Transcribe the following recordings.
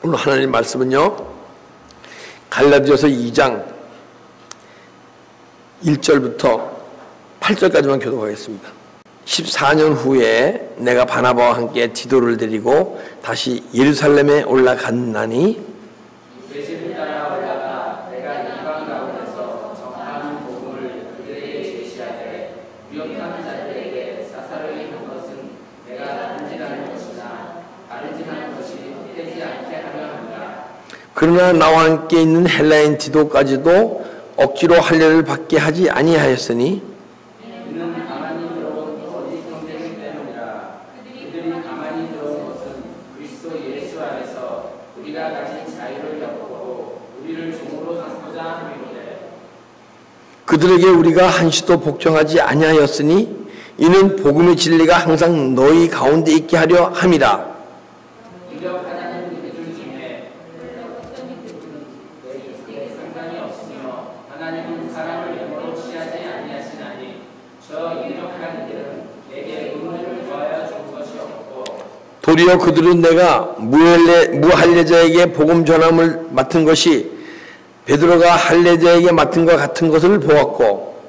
오늘 하나님 말씀은요, 갈라디아서 2장 1절부터 8절까지만 교독하겠습니다. 14년 후에 내가 바나바와 함께 디도를 데리고 다시 예루살렘에 올라갔나니 예수를 따라 올라가 내가 이방 가운데서 전하는 복음을 그들에게 제시하되 유혹하는 자들에게 사사로이 한 것은 내가 다른지라는 것이나 다른지라는 것이 헛되지 않게 하려 합니다. 그러나 나와 함께 있는 헬라인 디도까지도 억지로 할례를 받게 하지 아니하였으니 이는 가만히 들어온 거짓 형제이기 때문이라. 그들이 가만히 들어온 것은 그리스도 예수 안에서 우리가 가진 자유를 엿보고 우리를 종으로 삼고자 함이로되 그들에게 우리가 한시도 복종하지 아니하였으니 이는 복음의 진리가 항상 너희 가운데 있게 하려 함이라. 유력하다는 이들 중에 상관이 없으며 하나님은 사람을 영으로 취하지 아니하시나니 저 유력한 이들은 내게 의문을 더하여 준 것이 없고 도리어 그들은 내가 무할례자에게 복음 전함을 맡은 것이 베드로가 할례자에게 맡은 것 같은 것을 보았고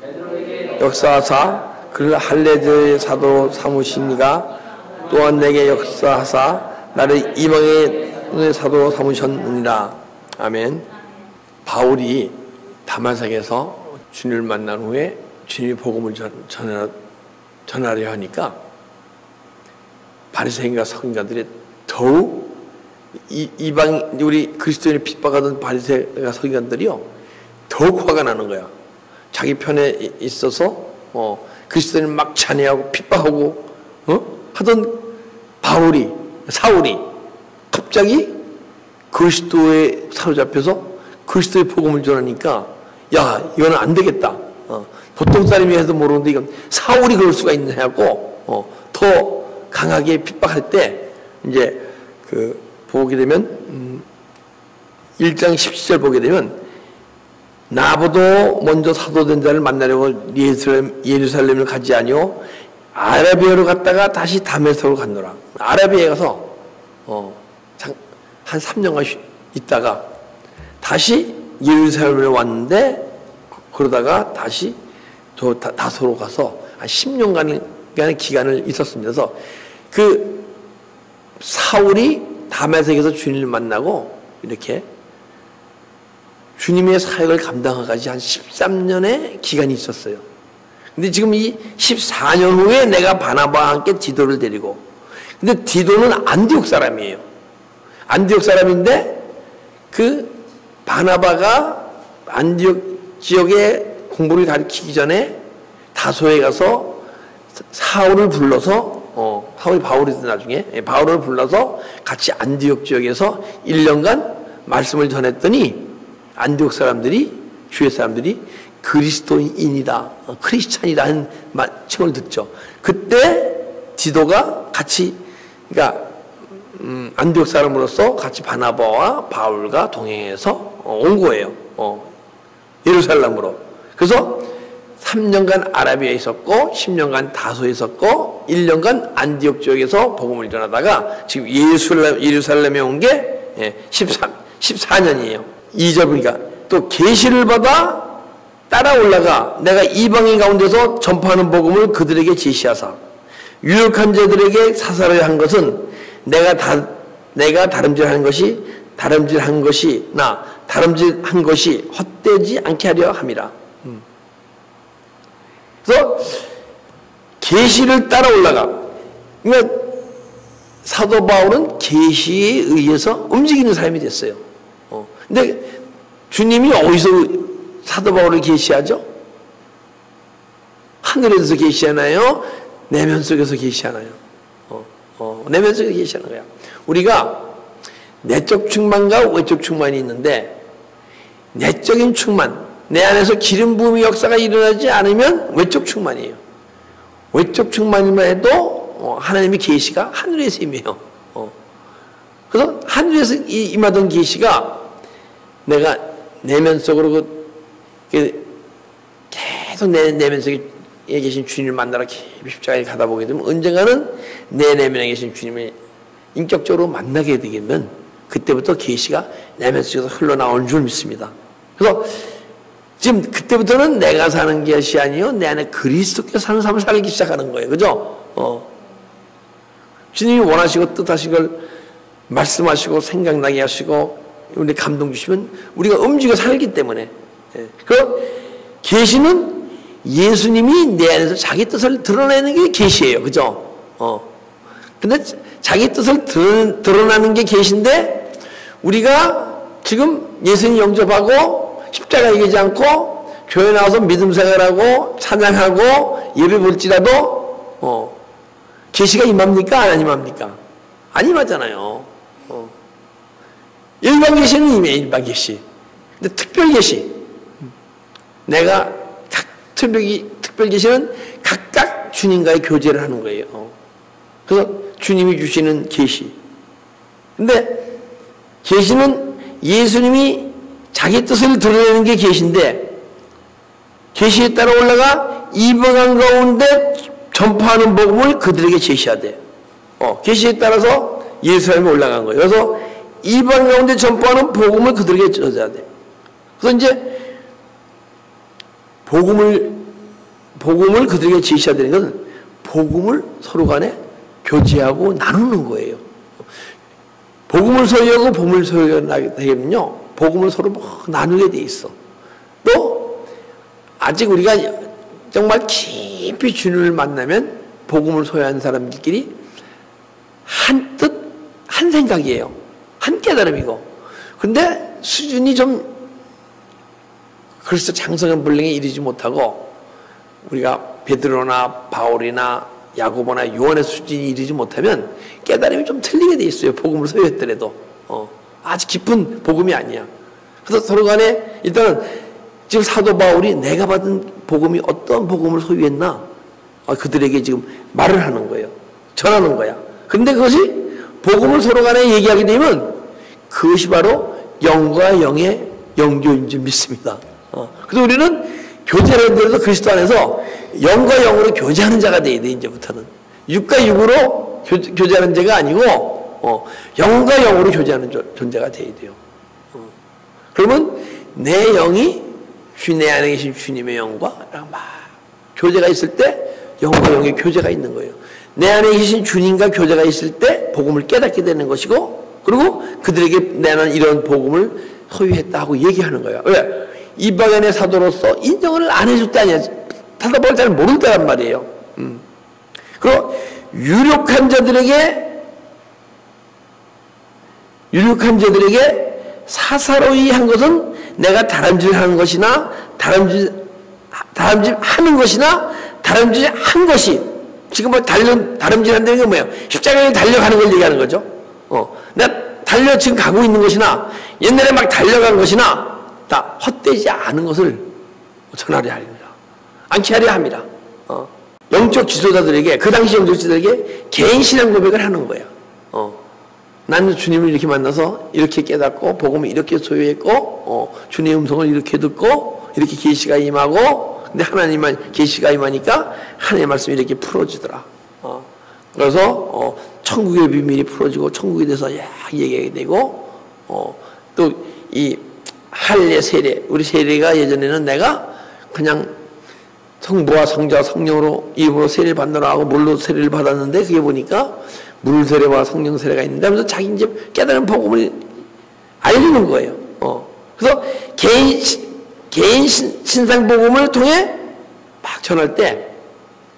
베드로에게 역사하사 그를 할례자의 사도 삼으시니가 또한 내게 역사하사 나를 이방의 사도로 삼으셨느니라. 아멘. 바울이 다마색에서 주님을 만난 후에 주님이 복음을 전하려 하니까 바리새인과 서기관들이 더욱 이방 우리 그리스도인을 핍박하던 바리새인과 서기관들이요 더욱 화가 나는 거야. 자기 편에 있어서 그리스도인을 막 찬양하고 핍박하고 하던 사울이 갑자기 그리스도에 사로잡혀서 그리스도의 복음을 전하니까 야 이거는 안 되겠다. 보통 사람이 해도 모르는데 이건 사울이 그럴 수가 있냐고 더 강하게 핍박할 때 이제 보게 되면 1장 17절 보게 되면 나보다 먼저 사도된 자를 만나려고 예루살렘을 가지 아니오 아라비아로 갔다가 다시 다메섹으로 갔노라. 아라비아에 가서 한 3년간 있다가 다시 예루살렘에 왔는데 그러다가 다시 다소로 가서 한 10년간의 기간을 있었습니다. 그래서 그 사울이 다메섹에서 주님을 만나고 이렇게 주님의 사역을 감당하기까지 한 13년의 기간이 있었어요. 근데 지금 이 14년 후에 내가 바나바와 함께 디도를 데리고, 근데 디도는 안디옥 사람이에요. 안디옥 사람인데 그 바나바가 안디옥 지역에 공부를 가르치기 전에 다소에 가서 사울을 불러서 사울이 바울이든 나중에 바울을 불러서 같이 안디옥 지역에서 1년간 말씀을 전했더니 안디옥 사람들이 주의 사람들이 그리스도인이다, 크리스찬이라는 칭을 듣죠. 그때 디도가 같이 그러니까 안디옥 사람으로서 같이 바나바와 바울과 동행해서 온 거예요. 예루살렘으로. 그래서 3년간 아라비아에 있었고 10년간 다소에 있었고 1년간 안디옥 지역에서 복음을 전하다가 지금 예루살렘에 온 게 14년이에요. 2절 보니까 또 계시를 받아 따라 올라가 내가 이방인 가운데서 전파하는 복음을 그들에게 제시하사 유력한 자들에게 사사를 한 것은 내가 다름질한 것이 헛되지 않게 하려 함이라. 그래서 계시를 따라 올라가. 그러니까 사도 바울은 계시에 의해서 움직이는 삶이 됐어요. 근데 주님이 어디서 사도 바울을 계시하죠? 하늘에서 계시하나요? 내면 속에서 계시하나요? 내면 속에서 계시하는 거야. 우리가 내적 충만과 외적 충만이 있는데 내적인 충만, 내 안에서 기름 부음의 역사가 일어나지 않으면 외적 충만이에요. 외적 충만이만 해도 하나님의 계시가 하늘에서 임해요. 그래서 하늘에서 임하던 계시가 내가 내면 속으로 계속 내 내면 속에 계신 주님을 만나러 깊이 십자가에 가다 보게 되면 언젠가는 내 내면에 계신 주님을 인격적으로 만나게 되면 그때부터 계시가 내면 속에서 흘러나오는 줄 믿습니다. 그래서 지금 그때부터는 내가 사는 것이 아니요 내 안에 그리스도께서 사는 삶을 살기 시작하는 거예요. 그죠? 주님이 원하시고 뜻하신 걸 말씀하시고 생각나게 하시고 우리 감동 주시면 우리가 움직여 살기 때문에. 그럼 계시는 예수님이 내 안에서 자기 뜻을 드러내는 게 계시예요. 그죠? 근데 자기 뜻을 드러나는 게 계시인데 우리가 지금 예수님 영접하고 십자가 이기지 않고 교회 나와서 믿음 생활하고 찬양하고 예배 볼지라도 계시가 임합니까? 안 임합니까? 안 임하잖아요. 일반 계시는 임해, 일반 계시. 근데 특별 계시. 내가 각 특별 계시는 각각 주님과의 교제를 하는 거예요. 그래서 주님이 주시는 계시. 근데 계시는 예수님이 자기 뜻을 드러내는 게 계시인데 계시에 따라 올라가 이방인 가운데 전파하는 복음을 그들에게 제시하되 계시에 따라서 예루살렘에 올라간 거예요. 그래서 이방인 가운데 전파하는 복음을 그들에게 전하되 그래서 이제 복음을 그들에게 제시하는 것은 복음을 서로 간에 교제하고 나누는 거예요. 복음을 소유하고 복음을 소유하게 되면요 복음을 서로 나누게 돼 있어. 또 아직 우리가 정말 깊이 주님을 만나면 복음을 소유한 사람들끼리 한 뜻, 한 생각이에요. 한 깨달음이고. 근데 수준이 좀 그리스도 장성한 분량에 이르지 못하고 우리가 베드로나 바울이나 야고보나 요한의 수준이 이르지 못하면 깨달음이 좀 틀리게 돼 있어요. 복음을 소유했더라도 아주 깊은 복음이 아니야. 그래서 서로 간에 일단은 지금 사도 바울이 내가 받은 복음이 어떤 복음을 소유했나 그들에게 지금 말을 하는 거예요. 전하는 거야. 근데 그것이 복음을 서로 간에 얘기하게 되면 그것이 바로 영과 영의 영교인 줄 믿습니다. 그래서 우리는 교제를 하더라도 그리스도 안에서 영과 영으로 교제하는 자가 돼야 돼. 이제부터는 육과 육으로 교제하는 자가 아니고 영과 영으로 교제하는 존재가 돼야 돼요. 그러면 내 영이 내 안에 계신 주님의 영과 막 교제가 있을 때 영과 영의 교제가 있는 거예요. 내 안에 계신 주님과 교제가 있을 때 복음을 깨닫게 되는 것이고 그리고 그들에게 나는 이런 복음을 소유했다 하고 얘기하는 거예요. 왜? 이방인의 사도로서 인정을 안 해줄 때 아니야. 사도 바울 잘 모를 때란 말이에요. 그리고 유력한 자들에게 사사로이 한 것은 내가 다람질하는 것이나 다람질하는 것이나 다람질한 것이 지금 뭐 다람질한다는 게 뭐예요? 십자가에 달려가는 걸 얘기하는 거죠. 내가 지금 가고 있는 것이나 옛날에 막 달려간 것이나 다 헛되지 않은 것을 전하려 합니다. 않게 하려 합니다. 영적 지도자들에게 그 당시 영적 지도자들에게 개인 신앙 고백을 하는 거예요. 나는 주님을 이렇게 만나서 이렇게 깨닫고 복음을 이렇게 소유했고 주님의 음성을 이렇게 듣고 이렇게 계시가 임하고 근데 하나님만 계시가 임하니까 하나님의 말씀이 이렇게 풀어지더라. 그래서 천국의 비밀이 풀어지고 천국에 대해서 얘기하게 되고 또 이 할례 세례 우리 세례가 예전에는 내가 그냥 성부와 성자와 성령으로 이름으로 세례를 받느라 하고 물로 세례를 받았는데 그게 보니까 물 세례와 성령 세례가 있는데 하면서 자기 이제 깨달은 복음을 알리는 거예요. 그래서 개인 신상 복음을 통해 막 전할 때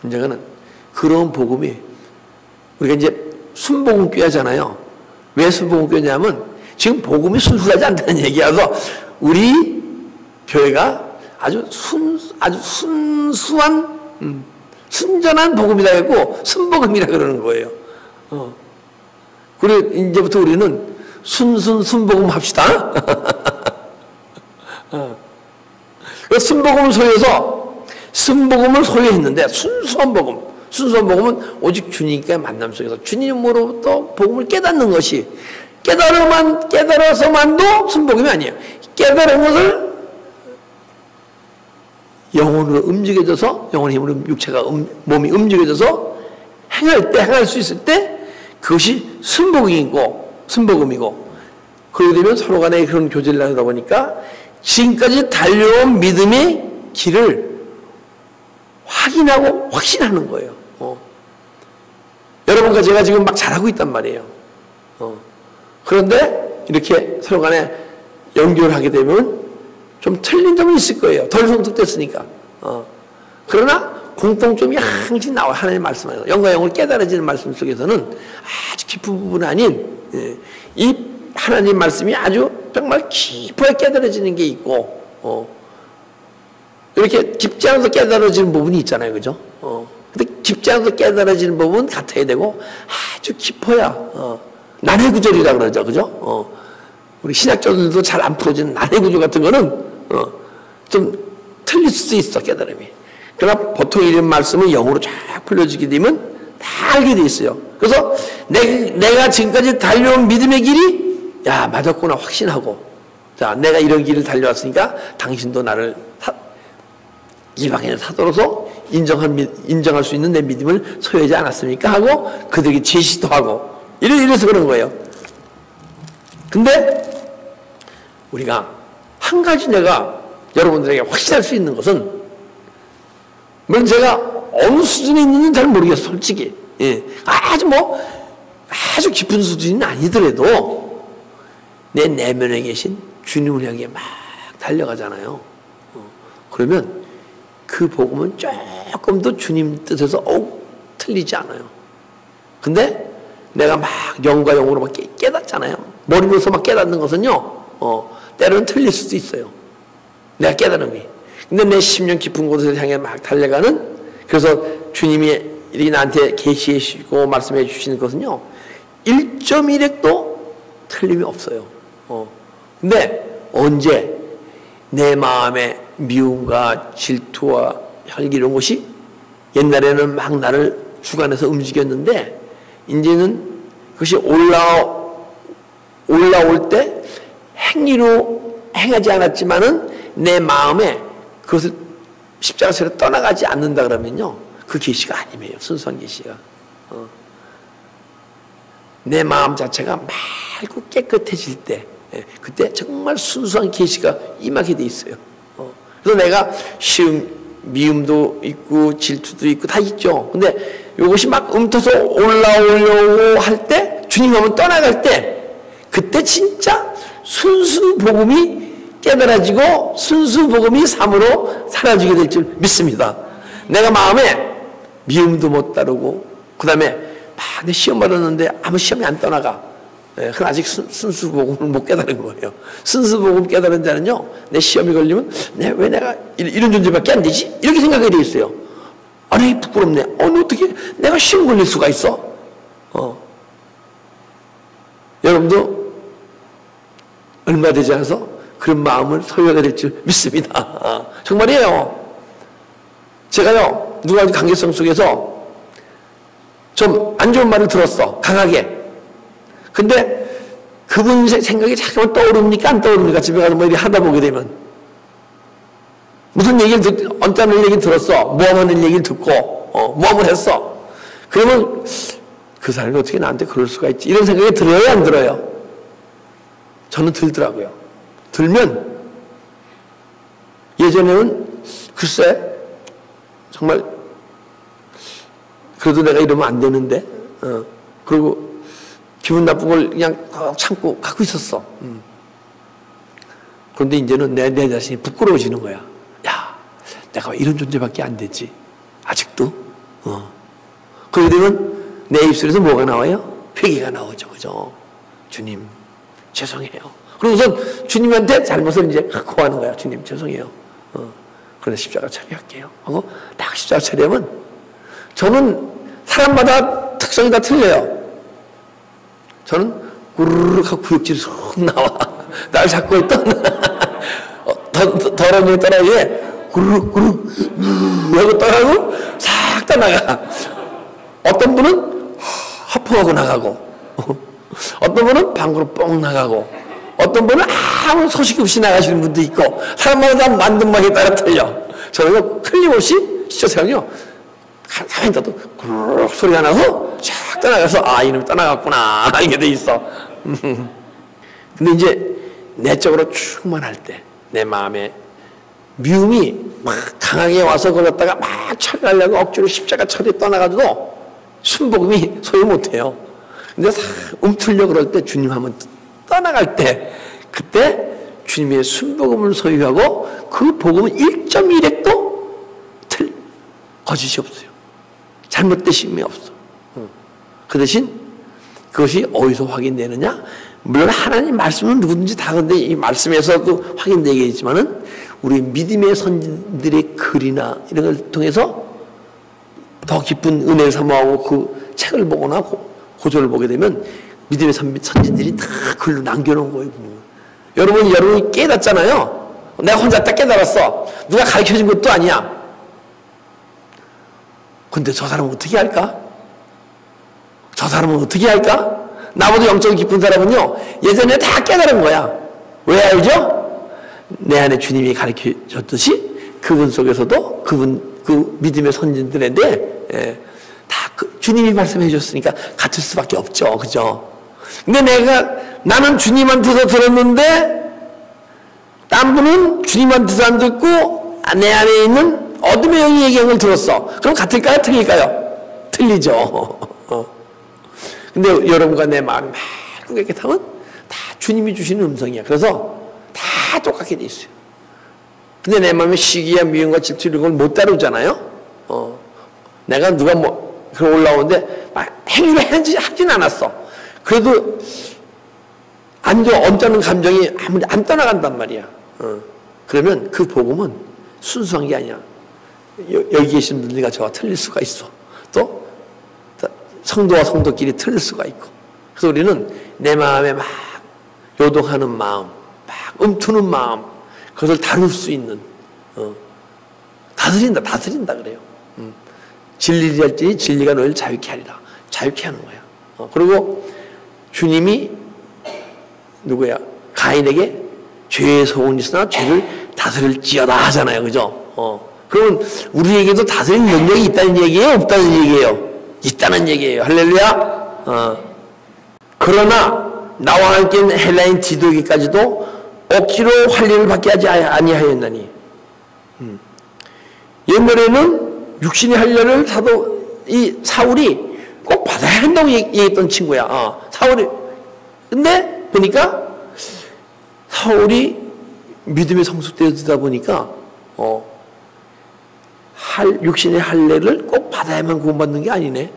문제는 그런 복음이 우리가 이제 순복음교회 하잖아요. 왜 순복음교회냐면 지금 복음이 순수하지 않다는 얘기라서 우리 교회가 아주 순수한 순전한 복음이라 했고 순복음이라 그러는 거예요. 그리고 이제부터 우리는 순복음 합시다. 순복음을 소유해서 순복음을 소유했는데 순수한 복음은 오직 주님과의 만남 속에서 주님으로부터 복음을 깨닫는 것이 깨달아서만도 순복음이 아니에요. 깨달은 것을 영혼으로 움직여져서 영혼의 힘으로 몸이 움직여져서 행할 수 있을 때 그것이 순복음이고 그러게 되면 서로 간에 그런 교제를 하다 보니까 지금까지 달려온 믿음의 길을 확인하고 확신하는 거예요. 여러분과 제가 지금 막 잘하고 있단 말이에요. 그런데 이렇게 서로 간에 연결하게 되면 좀 틀린 점이 있을 거예요. 덜 성숙됐으니까. 그러나 공통점이 항상 나와요. 하나님의 말씀 안에서. 영과 영을 깨달아지는 말씀 속에서는 아주 깊은 부분 아닌 이 하나님 말씀이 아주 정말 깊게 깨달아지는 게 있고 이렇게 깊지 않아서 깨달아지는 부분이 있잖아요. 그죠? 근데 깊지 않아서 깨달아지는 부분은 같아야 되고 아주 깊어야 난해 구절이라 그러죠. 그죠? 우리 신학자들도 잘 안 풀어지는 난해 구절 같은 거는 좀 틀릴 수도 있어, 깨달음이. 그러나 보통 이런 말씀은 영어로 쫙 풀려지게 되면 다 알게 돼 있어요. 그래서 내가 지금까지 달려온 믿음의 길이 야 맞았구나 확신하고, 자 내가 이런 길을 달려왔으니까 당신도 나를 이방인의 사도로서 인정할 수 있는 내 믿음을 소유하지 않았습니까? 하고 그들에게 제시도 하고 이래서 그런 거예요. 근데 우리가 한 가지 내가 여러분들에게 확신할 수 있는 것은, 물론 제가 어느 수준에 있는지는 잘 모르겠어요, 솔직히. 예. 아주 깊은 수준은 아니더라도 내 내면에 계신 주님을 향해 막 달려가잖아요. 그러면 그 복음은 조금 더 주님 뜻에서 틀리지 않아요. 근데 내가 막 영과 영으로 막 깨닫잖아요. 머리로서 막 깨닫는 것은요, 때로는 틀릴 수도 있어요. 내가 깨달음이. 근데 내 심령 깊은 곳을 향해 막 달려가는, 그래서 주님이 이렇게 나한테 계시해 주시고 말씀해 주시는 것은요, 1.1핵도 틀림이 없어요. 근데 언제 내 마음에 미움과 질투와 혈기 이런 것이 옛날에는 막 나를 주관해서 움직였는데 이제는 그것이 올라올 때 행위로 행하지 않았지만은 내 마음에 그것을 십자가처럼 떠나가지 않는다 그러면요, 그 계시가 아니에요. 순수한 계시가. 내 마음 자체가 맑고 깨끗해질 때, 그때 정말 순수한 계시가 임하게 돼 있어요. 그래서 내가 미움도 있고 질투도 있고 다 있죠. 근데 이것이 막 움터서 올라오려고 할 때, 주님 오면 떠나갈 때, 그때 진짜 순수 복음이 깨달아지고 순수 복음이 삶으로 사라지게 될 줄 믿습니다. 내가 마음에 미움도 못 따르고, 그 다음에 내 시험 받았는데 아무 시험이 안 떠나가. 그건 아직 순수 복음을 못 깨달은 거예요. 순수 복음 깨달은 자는요, 내 시험이 걸리면 왜 내가 이런 존재밖에 안 되지? 이렇게 생각하게 돼 있어요. 아니 부끄럽네. 어떻게 내가 시험 걸릴 수가 있어? 여러분도 얼마 되지 않아서 그런 마음을 소유하게 될 줄 믿습니다. 정말이에요. 제가요, 누가 관계성 속에서 좀 안 좋은 말을 들었어, 강하게. 근데 그분 생각이 잠깐만 떠오릅니까? 안 떠오릅니까? 집에 가서 뭐 이렇게 하다 보게 되면. 무슨 얘기를 언짢은 얘기 들었어. 모함하는 얘기를 듣고, 모함을 했어. 그러면 그 사람이 어떻게 나한테 그럴 수가 있지? 이런 생각이 들어요, 안 들어요? 저는 들더라고요. 들면, 예전에는 글쎄, 정말, 그래도 내가 이러면 안 되는데, 그리고 기분 나쁜 걸 그냥 참고 갖고 있었어. 그런데 이제는 내 자신이 부끄러워지는 거야. 야, 내가 이런 존재밖에 안 되지. 아직도? 그러게 되면 내 입술에서 뭐가 나와요? 회개가 나오죠. 그죠? 주님, 죄송해요. 그리고 우선 주님한테 잘못을 이제 고하는 거야. 주님, 죄송해요. 그런데 십자가 처리할게요. 하고 딱 십자가 처리하면, 저는 사람마다 특성이 다 틀려요. 저는 구르륵 하고 구역질이 쏙 나와. 날 잡고 있던 더러운 놈이 떠나기에 구르륵 하고 떠나고 싹 떠나가. 어떤 분은 하품하고 나가고, 어떤 분은 방구로 뻥 나가고, 어떤 분은 아무 소식 없이 나가시는 분도 있고, 사람마다 만든 방에 따라 틀려. 저는 틀림없이 시초생은요, 가만히 있다도 구르륵 소리가 나서 쫙 떠나가서, 이놈이 떠나갔구나, 이게 돼 있어. 근데 이제 내적으로 충만할 때, 내 마음에 미움이 막 강하게 와서 그걸 갖다가 막 처리하려고 억지로 십자가 처리 떠나가지고 순복음이 소유 못해요. 근데 싹 움틀려 그럴 때 주님 한번 떠나갈 때, 그때 주님의 순복음을 소유하고 그 복음은 1.1핵도 거짓이 없어요. 잘못되심이 없어. 그 대신 그것이 어디서 확인되느냐? 물론 하나님 말씀은 누구든지 다 근데 이 말씀에서도 확인되겠지만은 우리 믿음의 선진들의 글이나 이런 걸 통해서 더 깊은 은혜를 사모하고 그 책을 보거나 고조를 보게 되면 믿음의 선진들이 다 글로 남겨놓은 거예요. 여러분이 깨닫잖아요. 내가 혼자 딱 깨달았어. 누가 가르쳐준 것도 아니야. 근데 저 사람은 어떻게 할까? 저 사람은 어떻게 할까? 나보다 영적이 깊은 사람은요, 예전에 다 깨달은 거야. 왜 알죠? 내 안에 주님이 가르쳐 줬듯이 그분 속에서도 그 믿음의 선진들인데, 다 주님이 말씀해 줬으니까 같을 수밖에 없죠. 그죠? 근데 나는 주님한테서 들었는데, 딴 분은 주님한테서 안 듣고 내 안에 있는 어둠의 영이 얘기한 걸 들었어. 그럼 같을까요? 틀릴까요? 틀리죠. 근데 여러분과 내 마음이 맑고 깨끗하면 다 주님이 주시는 음성이야. 그래서 다 똑같게 돼 있어요. 근데 내 마음에 시기와 미움과 질투 이런 걸 못 다루잖아요. 내가 누가 올라오는데 막 행위를 하진 않았어. 그래도 언짢은 감정이 아무리 안 떠나간단 말이야. 그러면 그 복음은 순수한 게 아니야. 여기 계신 분들과 저와 틀릴 수가 있어. 또 성도와 성도끼리 틀릴 수가 있고. 그래서 우리는 내 마음에 막 요동하는 마음, 막 움트는 마음, 그것을 다룰 수 있는, 다스린다 그래요. 진리를 할지니 진리가 너희를 자유케 하리라. 자유케 하는 거야. 그리고 주님이 누구야? 가인에게 죄의 소원이 있으나 죄를 다스릴지어다 하잖아요. 그죠? 그러면 우리에게도 다스리는 능력이 있다는 얘기예요? 없다는 얘기예요? 있다는 얘기예요. 할렐루야. 그러나 나와 함께 있는 헬라인 디도에게까지도 억지로 할례를 받게 하지 아니하였나니. 옛날에는 육신의 할례를 이 사울이 꼭 받아야 한다고 얘기했던 친구야. 사울이. 근데 보니까 사울이 믿음의 성숙되다 보니까 육신의 할례를 꼭 받아야만 구원받는 게 아니네.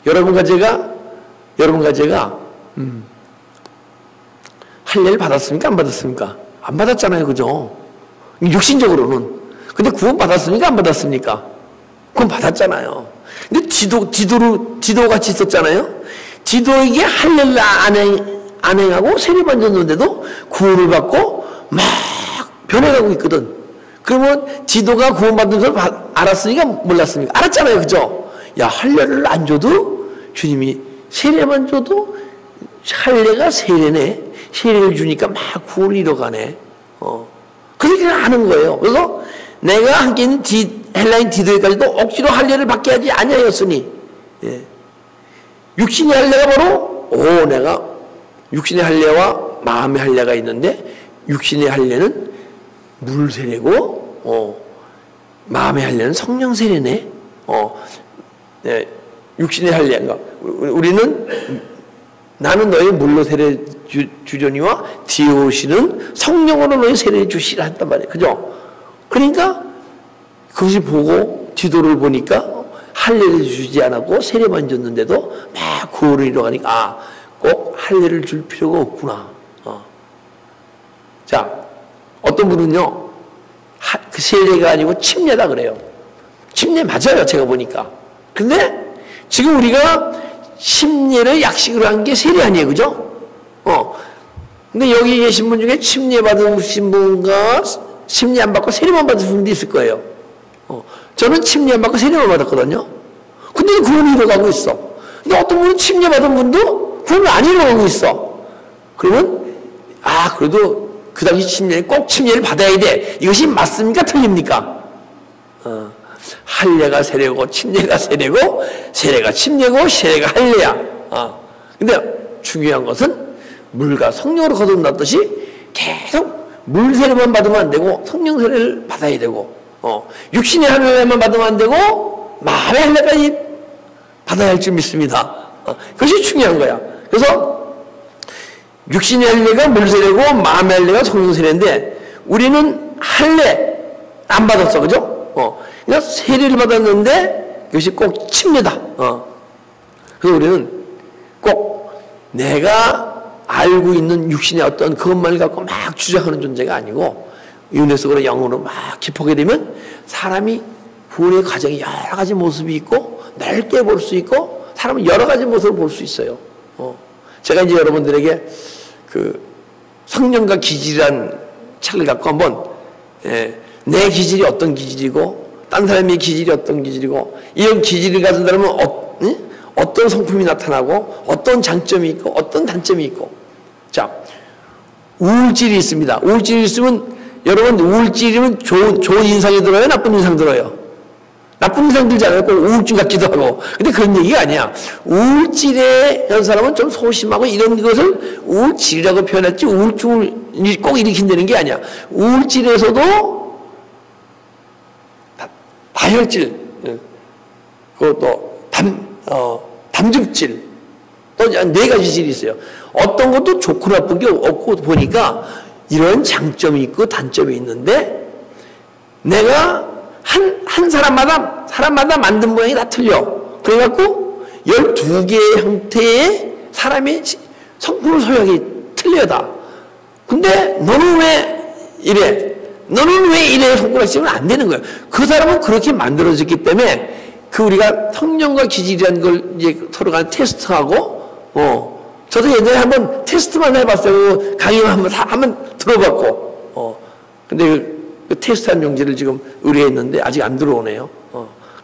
여러분과 제가 할례를 받았습니까? 안 받았습니까? 안 받았잖아요. 그죠? 육신적으로는. 근데 구원 받았습니까? 안 받았습니까? 구원 받았잖아요. 근데 디도같이 있었잖아요. 디도에게 할례를 안 행하고 세례만 줬는데도 구원을 받고 막 변해가고 있거든. 그러면 디도가 구원받는 걸 알았으니까 몰랐습니까? 알았잖아요. 그죠? 야, 할례를 안 줘도 주님이 세례만 줘도 할례가 세례네. 세례를 주니까 막 구원을 이뤄가네. 그렇게 아는 거예요. 그래서 내가 함께 있는 헬라인 디도에까지도 억지로 할례를 받게 하지 아니하였으니, 육신의 할례가 바로 내가 육신의 할례와 마음의 할례가 있는데, 육신의 할례는 물 세례고, 마음의 할례는 성령 세례네. 육신의 할례가 우리는 나는 너희 물로 세례 주려니와 뒤에 오시는 성령으로 너희 세례 주시라 했단 말이에요. 그죠? 그러니까 그것을 보고 디도를 보니까 할례를 주지 않았고 세례만 줬는데도 막 구원을 이뤄가니까 꼭 할례를 줄 필요가 없구나. 자, 어떤 분은요, 그 세례가 아니고 침례다 그래요. 침례 맞아요, 제가 보니까. 근데 지금 우리가 침례를 약식으로 한 게 세례 아니에요, 그죠? 근데 여기 계신 분 중에 침례 받으신 분과 침례 안 받고 세례만 받으신 분도 있을 거예요. 저는 침례 안 받고 세례만 받았거든요. 근데 구원을 이뤄가고 있어. 근데 어떤 분은 침례 받은 분도 구원을 안 이뤄가고 있어. 그러면, 그래도 그 당시 꼭 침례를 받아야 돼. 이것이 맞습니까? 틀립니까? 할례가 세례고, 침례가 세례고, 세례가 침례고, 세례가 할례야. 근데 중요한 것은 물과 성령으로 거듭났듯이 계속 물 세례만 받으면 안 되고 성령 세례를 받아야 되고 육신의 할례만 받으면 안 되고 마음의 할례까지 받아야 할 줄 믿습니다. 그것이 중요한 거야. 그래서 육신의 할례가 물 세례고 마음의 할례가 성령 세례인데 우리는 할례 안 받았어, 그죠? 그냥 세례를 받았는데 그것이 꼭 침례다. 그래서 우리는 꼭 내가 알고 있는 육신의 어떤 그것만을 갖고 막 주장하는 존재가 아니고 윤회 속으로 영으로 막 깊어게 되면 사람이 구원의 과정이 여러 가지 모습이 있고 넓게 볼 수 있고 사람은 여러 가지 모습을 볼 수 있어요. 제가 이제 여러분들에게 그 성령과 기질이란 책을 갖고 한번 내 기질이 어떤 기질이고 딴 사람의 기질이 어떤 기질이고 이런 기질을 가진 사람은 어떤 성품이 나타나고 어떤 장점이 있고 어떤 단점이 있고 자 우울질이 있습니다. 우울질이 있으면 여러분 우울질이면 좋은 인상이 들어요? 나쁜 인상 들어요? 나쁜 인상 들지 않아요? 꼭 우울증 같기도 하고 근데 그런 얘기가 아니야. 우울질에 한 사람은 좀 소심하고 이런 것을 우울질이라고 표현했지 우울증을 꼭 일으킨다는 게 아니야. 우울질에서도 다혈질 그것도 담즙질 또 네 가지 질이 있어요. 어떤 것도 좋고 나쁜 게 없고 보니까 이런 장점이 있고 단점이 있는데 내가 한 사람마다 만든 모양이 다 틀려. 그래갖고 12개의 형태의 사람의 성품을 소유하기 틀려 다. 근데 너는 왜 이래? 너는 왜 이래? 성품을 쓰면 안 되는 거예요. 그 사람은 그렇게 만들어졌기 때문에 그 우리가 성령과 기질이라는 걸 이제 서로 간에 테스트하고 저도 예전에 한번 테스트만 해봤어요. 강의만 한번 들어봤고 근데 그 테스트한 용지를 지금 의뢰했는데 아직 안 들어오네요.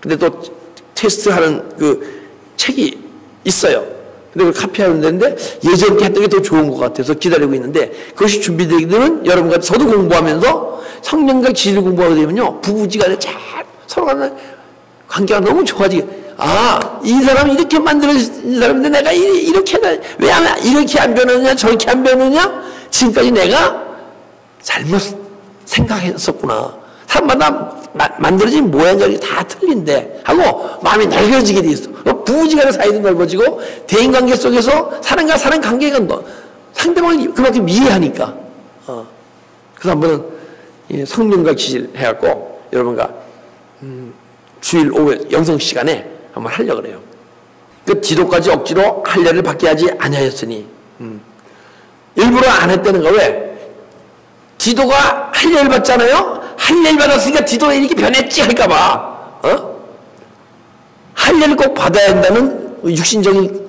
근데 또 테스트하는 그 책이 있어요. 근데 그걸 카피하는 데인데 예전에 했던 게 더 좋은 것 같아서 기다리고 있는데 그것이 준비되게 되면 여러분과 저도 공부하면서 성령과 기질을 공부하게 되면요 부부지간에 잘 서로 간에 관계가 너무 좋아지게 이 사람이 이렇게 만들어진 사람인데 내가 이렇게 왜 이렇게 안 변하느냐 저렇게 안 변하느냐 지금까지 내가 잘못 생각했었구나. 사람마다 만들어진 모양이 다 틀린데 하고 마음이 넓어지게 돼 있어. 부부지간의 사이도 넓어지고 대인관계 속에서 사람과 사람 관계가 상대방을 그만큼 이해하니까 그래서 한번은 성령과 기질 해갖고 여러분과 주일 오후 영성 시간에 한번 하려고 그래요. 그 디도까지 억지로 할례를 받게 하지 아니하였으니 일부러 안 했다는 거 왜? 디도가 할례를 받잖아요. 할례를 받았으니까 디도가 이렇게 변했지 할까봐 할례를 꼭 받아야 한다는 육신적인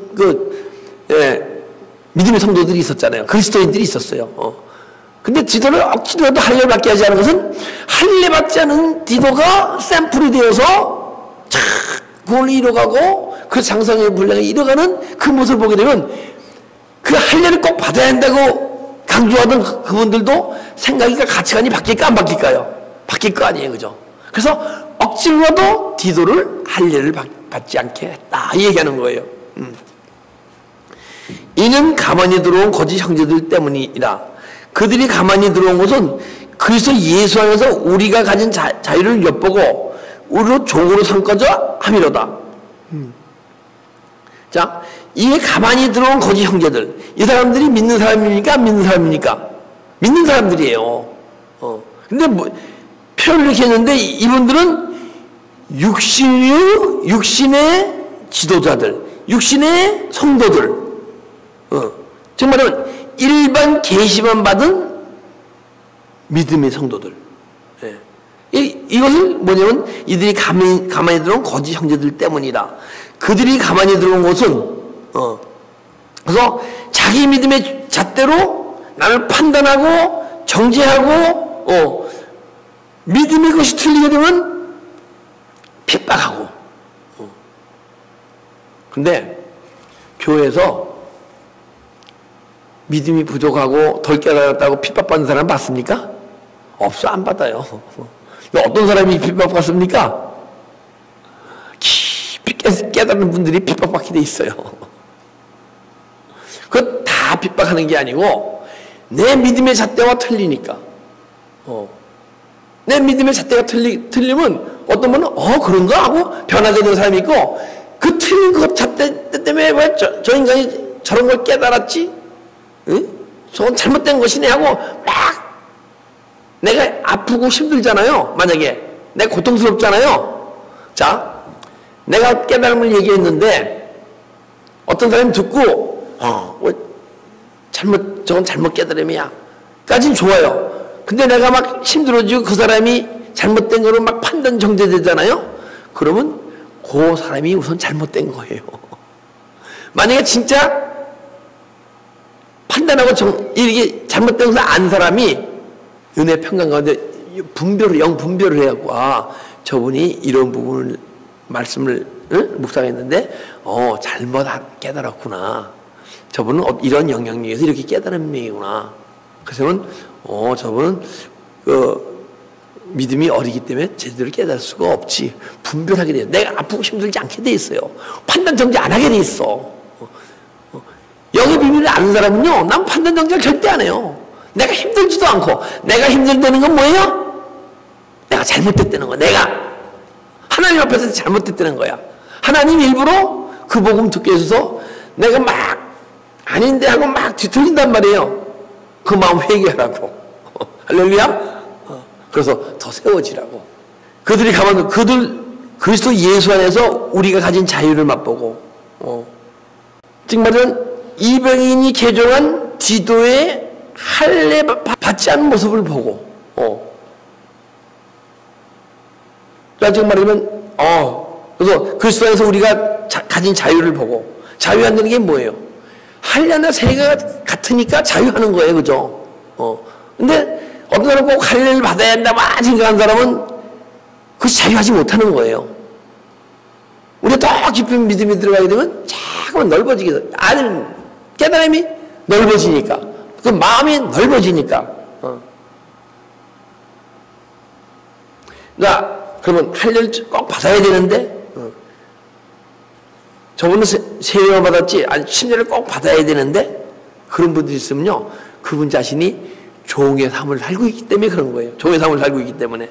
믿음의 성도들이 있었잖아요. 그리스도인들이 있었어요. 근데 디도를 억지로라도 할례를 받게 하지 않은 것은 할례 받지 않은 디도가 샘플이 되어서 그걸 이뤄가고 그 장성의 분량을 이뤄가는 그 모습을 보게 되면 그 할례를 꼭 받아야 한다고 강조하던 그분들도 생각이가 가치관이 바뀔까 안 바뀔까요? 바뀔 거 아니에요, 그죠? 그래서 억지로라도 디도를 할례를 받지 않게 했다 이 얘기하는 거예요. 이는 가만히 들어온 거짓 형제들 때문이라. 그들이 가만히 들어온 것은 그리스도 예수 안에서 우리가 가진 자유를 엿보고 우리로 종으로 삼고자 함이로다. 자, 이게 가만히 들어온 거짓 형제들. 이 사람들이 믿는 사람입니까? 안 믿는 사람입니까? 믿는 사람들이에요. 근데 표현을 이렇게 했는데 이분들은 육신의 지도자들, 육신의 성도들. 정말 일반 계시만 받은 믿음의 성도들. 이것을 뭐냐면 이들이 가만히 들어온 거짓 형제들 때문이다. 그들이 가만히 들어온 것은 그래서 자기 믿음의 잣대로 나를 판단하고 정죄하고 믿음의 것이 틀리게 되면 핍박하고 근데 교회에서 믿음이 부족하고 덜 깨달았다고 핍박받는 사람 봤습니까? 없어, 안 받아요. 어떤 사람이 핍박받습니까? 깊이 깨달은 분들이 핍박받게 돼 있어요. 그 다 핍박하는 게 아니고 내 믿음의 잣대와 틀리니까. 내 믿음의 잣대가 틀리면 어떤 분은 그런가 하고 변하게 되는 사람이 있고, 그 틀린 것 잣대 때문에 왜 저 인간이 저런 걸 깨달았지? 응? 저건 잘못된 것이네 하고 막 내가 아프고 힘들잖아요. 만약에 내가 고통스럽잖아요. 자, 내가 깨달음을 얘기했는데 어떤 사람이 듣고 저건 잘못 깨달음이야 까진 좋아요. 근데 내가 막 힘들어지고 그 사람이 잘못된 거로 막 판단 정제되잖아요. 그러면 그 사람이 우선 잘못된 거예요. 만약에 진짜 판단하고 이게 잘못된 것을 안 사람이 은혜 평강 가운데 분별을 해갖고, 저분이 이런 부분을 말씀을 묵상했는데 잘못 깨달았구나. 저분은 이런 영향력에서 이렇게 깨달은 명이구나. 그래서는 저분은 믿음이 어리기 때문에 제대로 깨달을 수가 없지. 분별하게 돼요. 내가 아프고 힘들지 않게 돼 있어요. 판단 정지 안 하게 돼 있어. 영의 비밀을 아는 사람은요, 난 판단 정지를 절대 안 해요. 내가 힘들지도 않고. 내가 힘들다는 건 뭐예요? 내가 잘못됐다는 거야. 내가 하나님 앞에서 잘못됐다는 거야. 하나님 일부러 그 복음 듣게 해줘서 내가 막 아닌데 하고 막 뒤틀린단 말이에요. 그 마음 회개하라고. 할렐루야. 그래서 더 세워지라고. 그들이 가면 그리스도 예수 안에서 우리가 가진 자유를 맛보고, 즉 말하면 이방인이 개종한 디도의 할례 받지 않은 모습을 보고, 즉 말하면 그래서 그리스도 안에서 우리가 가진 자유를 보고, 자유한다는 게 뭐예요? 할례나 세례가 같으니까 자유하는 거예요, 그죠? 근데 어떤 사람은 꼭 할례를 받아야 한다만 생각하는 사람은 그것이 자유하지 못하는 거예요. 우리가 더 깊은 믿음이 들어가게 되면 자꾸만 넓어지게 돼요. 깨달음이 넓어지니까, 그 마음이 넓어지니까. 그러면 할례를 꼭 받아야 되는데, 저분은 세례만 받았지, 침례를 꼭 받아야 되는데, 그런 분들이 있으면요, 그분 자신이 종의 삶을 살고 있기 때문에 그런 거예요. 종의 삶을 살고 있기 때문에.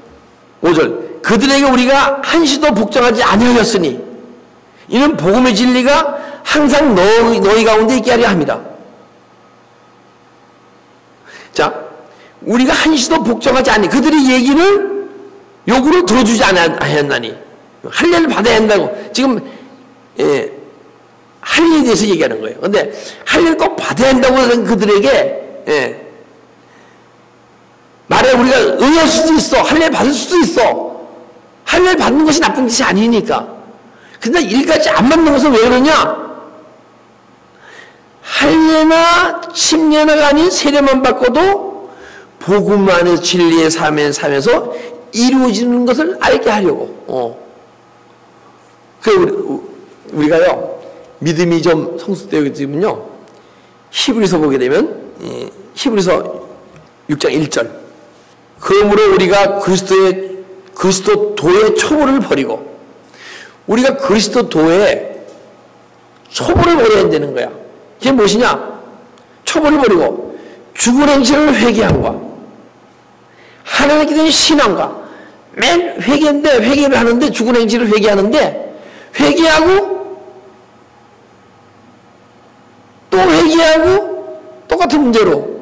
5절, 그들에게 우리가 한시도 복종하지 아니하였으니 이는 복음의 진리가 항상 너희 가운데 있게 하려 합니다. 자, 우리가 한시도 복종하지 않니, 그들의 요구를 들어주지 않았나니, 할례를 받아야 한다고 지금 할례에 대해서 얘기하는 거예요. 근데 할례를 꼭 받아야 한다고 하는 그들에게 말에 우리가 의할 수도 있어. 할례 받을 수도 있어. 할례 받는 것이 나쁜 것이 아니니까. 근데 일까지 안 받는 것은 왜 그러냐? 할례나 침례나 아닌 세례만 받고도 복음 안의 진리의 삶의 삶에서 이루어지는 것을 알게 하려고. 우리가요, 믿음이 좀 성숙되어 있으면요, 히브리서 보게 되면, 히브리서 6장 1절. 그러므로 우리가 그리스도도의 초보를 버리고, 우리가 그리스도도의 초보를 버려야 된다는 거야. 이게 무엇이냐? 초보를 버리고 죽은 행실을 회개함과 하나님께 대한 신앙과, 맨 회개를 하는데, 죽은 행실을 회개하는데, 회개하고 또 회개하고 똑같은 문제로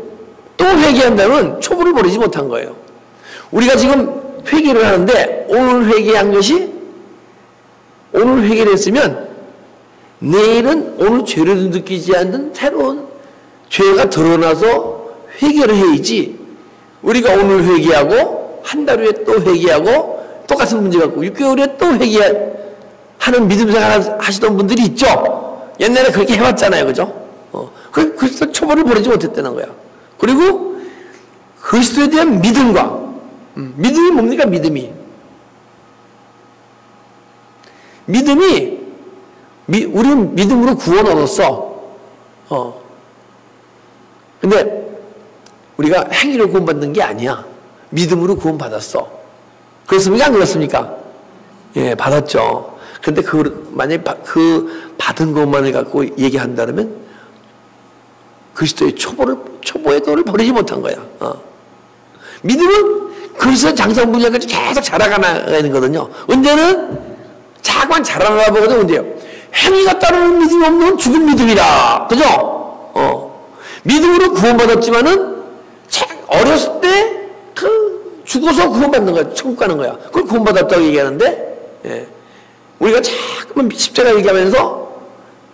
또 회개한다면 초보를 버리지 못한 거예요. 우리가 지금 회개를 하는데, 오늘 회개를 했으면 내일은 오늘 죄를 느끼지 않는 새로운 죄가 드러나서 회개를 해야지, 우리가 오늘 회개하고 한 달 후에 또 회개하고 똑같은 문제 갖고 6개월 후에 또 회개하는 믿음 생활 하시던 분들이 있죠. 옛날에 그렇게 해왔잖아요, 그죠? 그래서 초보를 버리지 못했다는 거야. 그리고 그리스도에 대한 믿음과, 믿음이 뭡니까? 우리는 믿음으로 구원 얻었어. 근데 우리가 행위로 구원받는 게 아니야. 믿음으로 구원받았어. 그렇습니까? 안 그렇습니까? 예, 받았죠. 근데 만약에 그 받은 것만을 갖고 얘기한다면 그리스도의 초보의 도를 버리지 못한 거야. 믿음은 그리스도 장성분야까지 계속 자라가는 거거든요. 언제는 자꾸만 자라나 보거든. 언제요? 행위가 따르는 믿음이 없는 건 죽은 믿음이다. 그죠? 믿음으로 구원받았지만은 어렸을 때 죽어서 구원받는 거야. 천국 가는 거야. 그걸 구원받았다고 얘기하는데, 예. 우리가 자꾸만 십자가 얘기하면서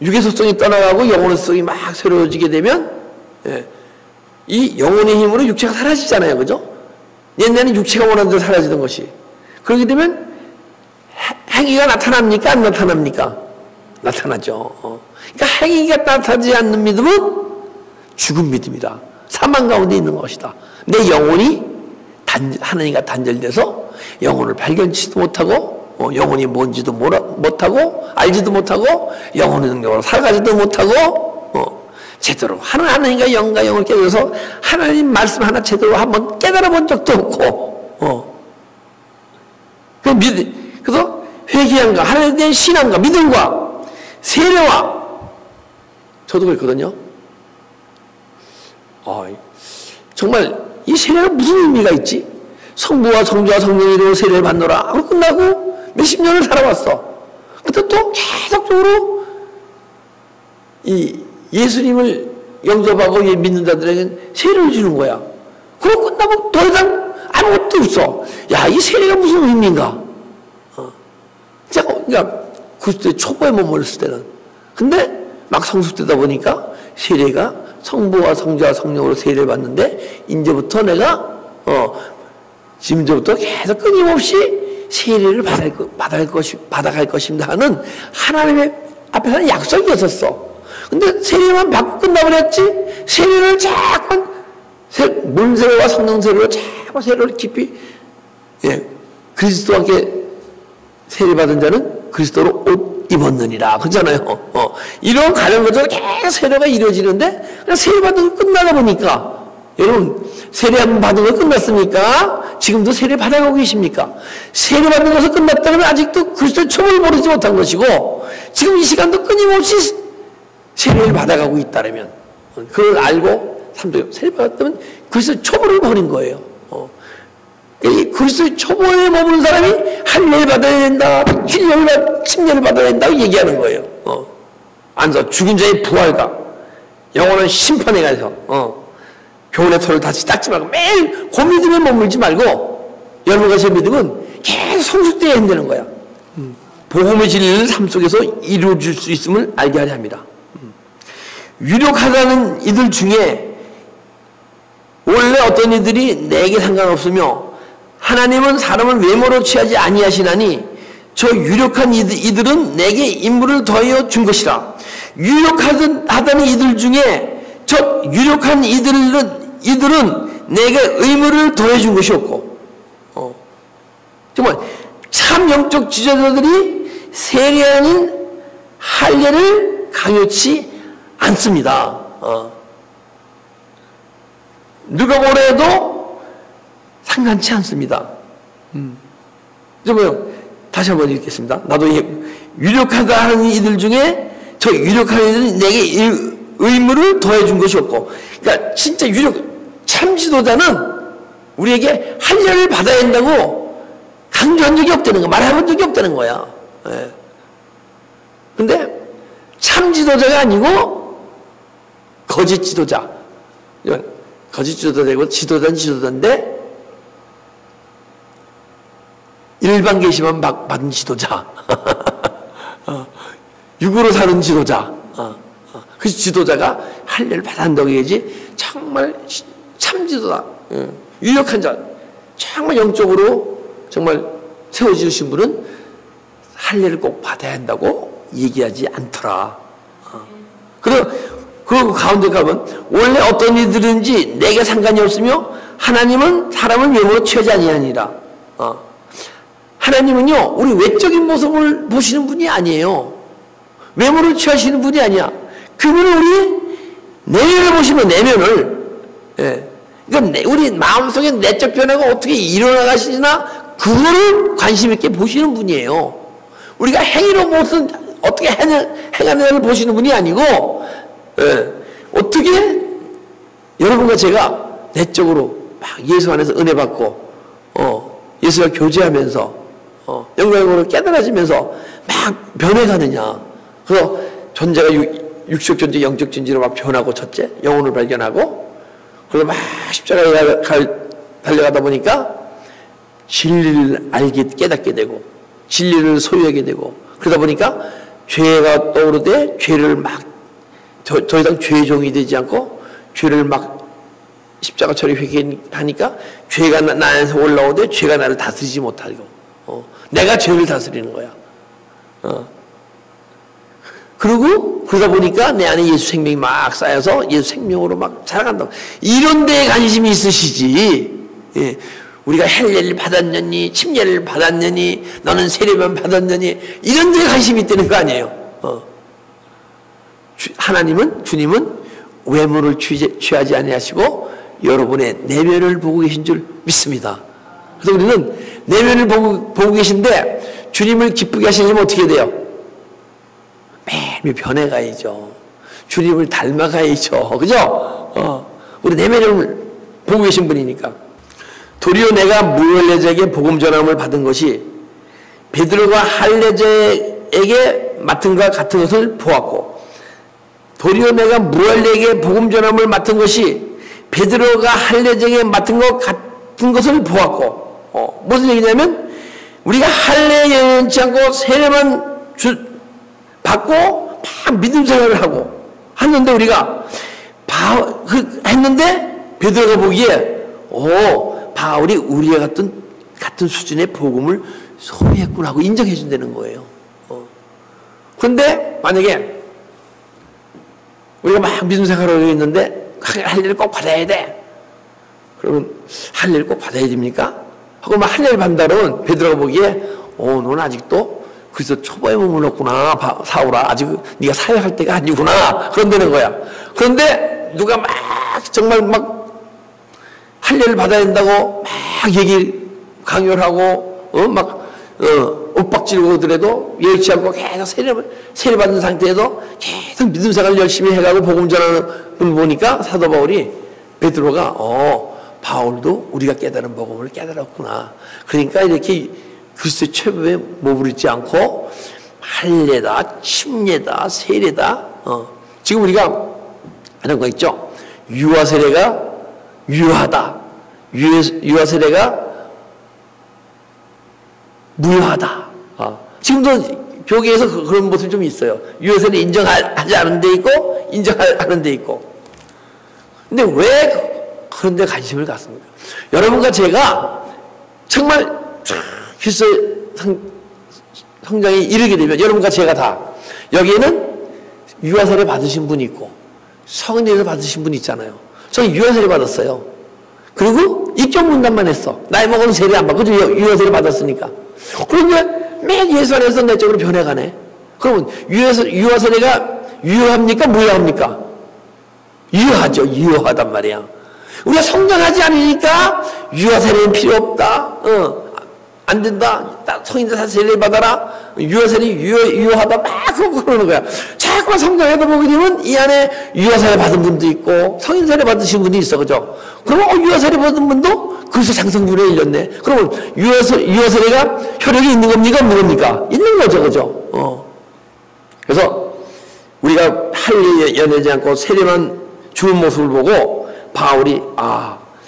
육의 속성이 떠나가고 영혼의 속성이 막 새로워지게 되면, 예. 이 영혼의 힘으로 육체가 사라지잖아요. 그죠? 옛날에는 육체가 원하는 대로 사라지던 것이. 그렇게 되면 행위가 나타납니까? 안 나타납니까? 나타나죠. 그러니까 행위가 나타나지 않는 믿음은 죽은 믿음이다. 사망 가운데 있는 것이다. 내 영혼이 하나님과 단절돼서 영혼을 발견치도 못하고 영혼이 뭔지도 못하고 알지도 못하고 영혼의 능력으로 살아가지도 못하고 제대로 하나님과 영과 영을 깨달아서 하나님 말씀 하나 제대로 한번 깨달아 본 적도 없고 그래서 회개함과 하나님에 대한 신앙과 믿음과 세례와 저도 그랬거든요. 정말 이 세례가 무슨 의미가 있지? 성부와 성자와 성령으로 세례를 받노라 하고 끝나고 몇십 년을 살아왔어. 근데 또 계속적으로 이 예수님을 영접하고 믿는 자들에게 세례를 주는 거야. 그러고 끝나고 더 이상 아무것도 없어. 야, 이 세례가 무슨 의미인가? 그러니까 그때 초보에 머물렀을 때는. 근데 막 성숙되다 보니까 세례가 성부와 성자와 성령으로 세례를 받는데 이제부터 내가 지금부터 계속 끊임없이 세례를 받아갈 것입니다 하는 하나님의 앞에서는 약속이었었어. 근데 세례만 받고 끝나버렸지. 세례를 자꾸 물세례와 성령세례로 자꾸 세례를 깊이 그리스도와 함께 세례받은 자는 그리스도로 옷 입었느니라 그러잖아요. 이런 가는 것으로 계속 세례가 이루어지는데 그냥 세례받은 거 끝나다 보니까 여러분 세례 한번 받은 거 끝났습니까? 지금도 세례 받아가고 계십니까? 세례 받는 것을 끝났다면 아직도 그리스도의 초보를 모르지 못한 것이고 지금 이 시간도 끊임없이 세례를 받아가고 있다면 그걸 알고 세례 받았다면 그리스도의 초보를 버린 거예요. 이 그리스도의 초보에 머무는 사람이 할례를 받아야 된다, 10년을 받아야 된다고 얘기하는 거예요. 안서 죽은 자의 부활과 영원한 심판에 가서 교훈의 털을 다시 닦지 말고 매일 그 믿음에 머물지 말고 여러분의 믿음은 계속 성숙되어야 한다는 거야. 복음의 진리를 삶 속에서 이루어질 수 있음을 알게 하려 합니다. 유력하다는 이들 중에 원래 어떤 이들이 내게 상관없으며 하나님은 사람을 외모로 취하지 아니하시나니 저 유력한 이들은 내게 인물을 더하여 준 것이라. 유력하다는 이들 중에 저 유력한 이들은 내게 의무를 더해 준 것이 없고 정말 참 영적 지도자들이 세례 아닌 할례를 강요치 않습니다. 누가 뭐래도 상관치 않습니다. 다시 한번 읽겠습니다. 나도 유력하다 하는 이들 중에 저 유력한 이들은 내게 의무를 더해준 것이 없고, 그러니까 진짜 참 지도자는 우리에게 할례를 받아야 한다고 강조한 적이 없다는 거, 말해본 적이 없다는 거야. 근데 참 지도자가 아니고 거짓 지도자. 거짓 지도자 되고 지도자는 지도자인데 일반 계시만 받은 지도자. 육으로 사는 지도자. 그 지도자가 할례를 받아 한다고 얘기하지. 정말 참 지도자. 유력한 자. 정말 영적으로 정말 세워지신 분은 할례를 꼭 받아야 한다고 얘기하지 않더라. 그리고 가운데 가면 원래 어떤 이들인지 내게 상관이 없으며 하나님은 사람을 외모로 취하지 아니하니라. 하나님은요 우리 외적인 모습을 보시는 분이 아니에요. 외모를 취하시는 분이 아니야. 그분은 우리 내면을 보시면 내면을. 그러니까 우리 마음속에 내적 변화가 어떻게 일어나가시나 그거를 관심 있게 보시는 분이에요. 우리가 행위로 무슨 어떻게 행하느냐를 보시는 분이 아니고 어떻게 여러분과 제가 내적으로 막 예수 안에서 은혜 받고 예수와 교제하면서 영광으로 깨달아지면서 막 변해가느냐. 그래서 존재가 육적 존재, 영적 존재로 막 변하고 첫째 영혼을 발견하고 그래서 막 십자가에 달려가다 보니까 진리를 알게 깨닫게 되고 진리를 소유하게 되고 그러다 보니까 죄가 떠오르되 죄를 막 더 이상 죄의 종이 되지 않고 죄를 막 십자가처럼 회개하니까 죄가 나에서 올라오되 죄가 나를 다스리지 못하고 내가 죄를 다스리는 거야. 그리고 그러다 보니까 내 안에 예수 생명이 막 쌓여서 예수 생명으로 막 자라간다고. 이런 데에 관심이 있으시지. 예. 우리가 헬례를 받았느니 침례를 받았느니 너는 세례만 받았느니 이런 데에 관심이 있다는 거 아니에요. 하나님은 주님은 외모를 취하지 아니하시고 여러분의 내면을 보고 계신 줄 믿습니다. 그래서 우리는 내면을 보고 계신데 주님을 기쁘게 하시려면 어떻게 돼요? 매일 변해가야죠. 주님을 닮아가야죠. 그죠? 우리 내면을 보고 계신 분이니까. 도리어 내가 무할례자에게 복음 전함을 받은 것이 베드로가 할례자에게 맡은 것과 같은 것을 보았고 도리어 내가 무할례에게 복음 전함을 맡은 것이 베드로가 할례자에게 맡은 것 같은 것을 보았고 무슨 얘기냐면 우리가 할례 연연치 않고 세례만 받고 막 믿음 생활을 하고 했는데 우리가 했는데 베드로가 보기에 바울이 우리와 같은 수준의 복음을 소유했구나 하고 인정해 준다는 거예요. 그런데 만약에 우리가 막 믿음 생활을 하고 있는데 할례를 꼭 받아야 돼. 그러면 할례를 꼭 받아야 됩니까? 하고 막 할례를 받는다 그러면 베드로가 보기에 넌 아직도 그래서 초보의 몸을 얻구나 사울아 아직 네가 사역할 때가 아니구나 그런다는 거야. 그런데 누가 막 정말 막 할례를 받아야 된다고 막 강요를 하고 엇박지르고 오더라도 예의치 않고 계속 세례 받은 상태에서 계속 믿음 생활을 열심히 해가고 복음 전하는 분 보니까 사도 바울이 베드로가 바울도 우리가 깨달은 복음을 깨달았구나. 그러니까 이렇게 그리스도의 최고에 머무르지 않고 할례다, 침례다, 세례다. 지금 우리가 하는 거 있죠. 유아 세례가 유효하다. 유아 세례가 무효하다. 지금도 교계에서 그런 모습이 좀 있어요. 유아 세례 인정하지 않은 데 있고 인정하는 데 있고. 근데 왜 그런 데 관심을 갖습니까? 여러분과 제가 정말 그리스도 성장에 이르게 되면 여러분과 제가 다 여기에는 유아 세례 받으신 분이 있고 성인에서 받으신 분이 있잖아요. 저는 유아 세례 받았어요. 그리고 입적 문단만 했어. 나이 먹으면 세례 안 받고 유아 세례 받았으니까. 그런데 매일 예수 안에서 내적으로 변해가네. 그러면 유아 세례가 유효합니까? 무효합니까? 유효하죠. 유효하단 말이야. 우리가 성장하지 않으니까 유아 세례는 필요 없다. 안 된다. 성인들 다 세례 받아라. 유아 세례 유효하다. 막 그러는 거야. 자꾸만 성장하다 보게 되면 이 안에 유아 세례 받은 분도 있고 성인 세례 받으신 분이 있어. 그죠? 그러면 유아 세례 받은 분도 그래서 장성군에 일렸네. 그러면 유아 세례가 효력이 있는 겁니까? 없는 겁니까? 있는 거죠. 그죠? 그래서 우리가 할례 연하지 않고 세례만 주는 모습을 보고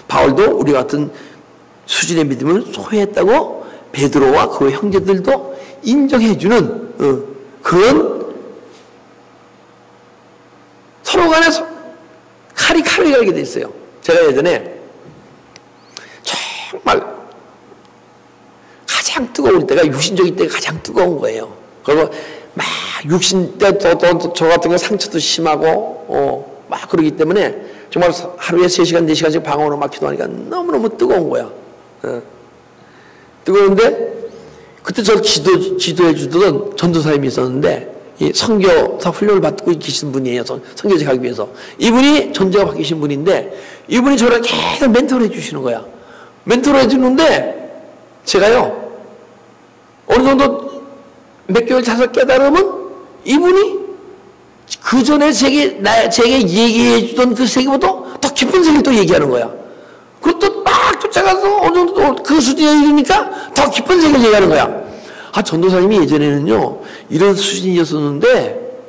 바울도 우리 같은 수준의 믿음을 소유했다고 베드로와 그 형제들도 인정해주는 그런 서로 간에 칼이 갈게 돼 있어요. 제가 예전에 정말 가장 뜨거울 때가 육신적인 때가 가장 뜨거운 거예요. 그리고 막 육신 때 또 저 같은 거 상처도 심하고 막 그러기 때문에 정말 하루에 3시간 4시간씩 방언으로 막 기도하니까 너무너무 뜨거운 거야. 뜨거운데 그때 저를 지도해 주던 전도사님이 있었는데 이 선교사 훈련을 받고 계신 분이에요. 선교지 가기 위해서. 이분이 전제가 바뀌신 분인데 이분이 저를 계속 멘토를 해주시는 거야. 멘토를 해주는데 제가요 어느 정도 몇 개월 자서 깨달으면 이분이 그 전에 제게 얘기해 주던 그 세계보다 더 깊은 세계를 또 얘기하는 거야. 그리고 또 막 쫓아가서 어느 정도 그 수준에 이르니까 더 깊은 세계를 얘기하는 거야. 전도사님이 예전에는요, 이런 수준이었었는데,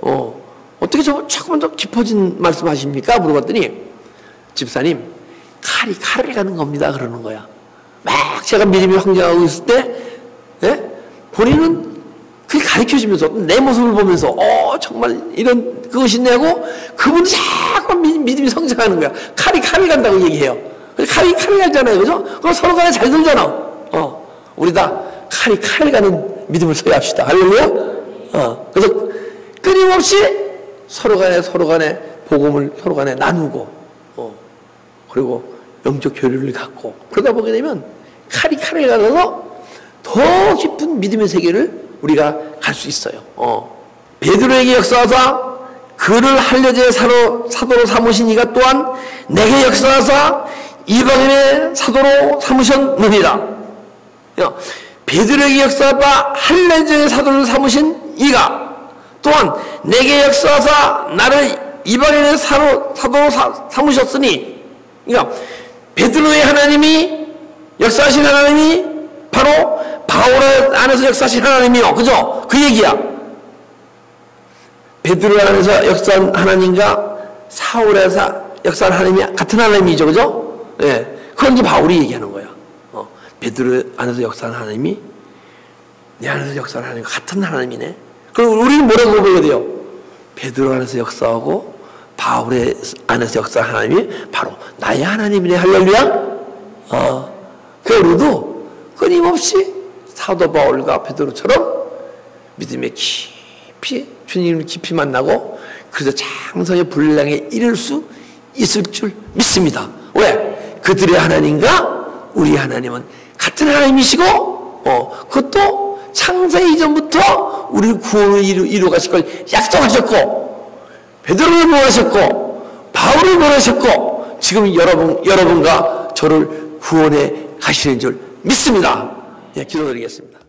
어떻게 조금만 더 깊어진 말씀 하십니까? 물어봤더니, 집사님, 칼을 가는 겁니다. 그러는 거야. 막 제가 믿음이 황장하고 있을 때, 예? 본인은 그게 가르쳐 주면서, 내 모습을 보면서, 정말 그것이 내고, 그분도 자꾸 믿음이 성장하는 거야. 칼을 간다고 얘기해요. 칼이 가잖아요. 그죠? 그럼 서로 간에 잘 들잖아. 우리 다 칼을 가는 믿음을 소유합시다. 할렐루야? 그래서 끊임없이 서로 간에 복음을 서로 간에 나누고, 그리고 영적 교류를 갖고, 그러다 보게 되면 칼을 가서 더 깊은 믿음의 세계를 우리가 갈 수 있어요. 베드로에게 역사하사 그를 할례제의 사도로 삼으신 이가 또한 내게 역사하사 이방인의 사도로 삼으셨느니라. 베드로에게 역사하사 할례제의 사도로 삼으신 이가 또한 내게 역사하사 나를 이방인의 사도로 삼으셨으니, 그러니까 베드로의 하나님이 역사하신 하나님이 바로 바울 안에서 역사하신 하나님이요. 그죠? 그 얘기야. 베드로 안에서 역사한 하나님과 사울에서 역사한 하나님이 같은 하나님이죠. 그죠? 예. 그건 이제 바울이 얘기하는 거야. 베드로 안에서 역사한 하나님이 내 안에서 역사한 하나님과 같은 하나님이네. 그럼 우리는 뭐라고 고백해야 돼요? 베드로 안에서 역사하고 바울의 안에서 역사한 하나님이 바로 나의 하나님이네. 할렐루야? 그 우리도 끊임없이 사도 바울과 베드로처럼 믿음에 깊이 주님을 깊이 만나고 그래서 장성의 분량에 이를 수 있을 줄 믿습니다. 왜? 그들의 하나님과 우리 하나님은 같은 하나님이시고 그것도 창세 이전부터 우리를 구원을 이루 가실 걸 약속하셨고, 베드로를 구원하셨고 바울을 구원하셨고 지금 여러분과 저를 구원해 가시는 줄 믿습니다. 예, 기도드리겠습니다.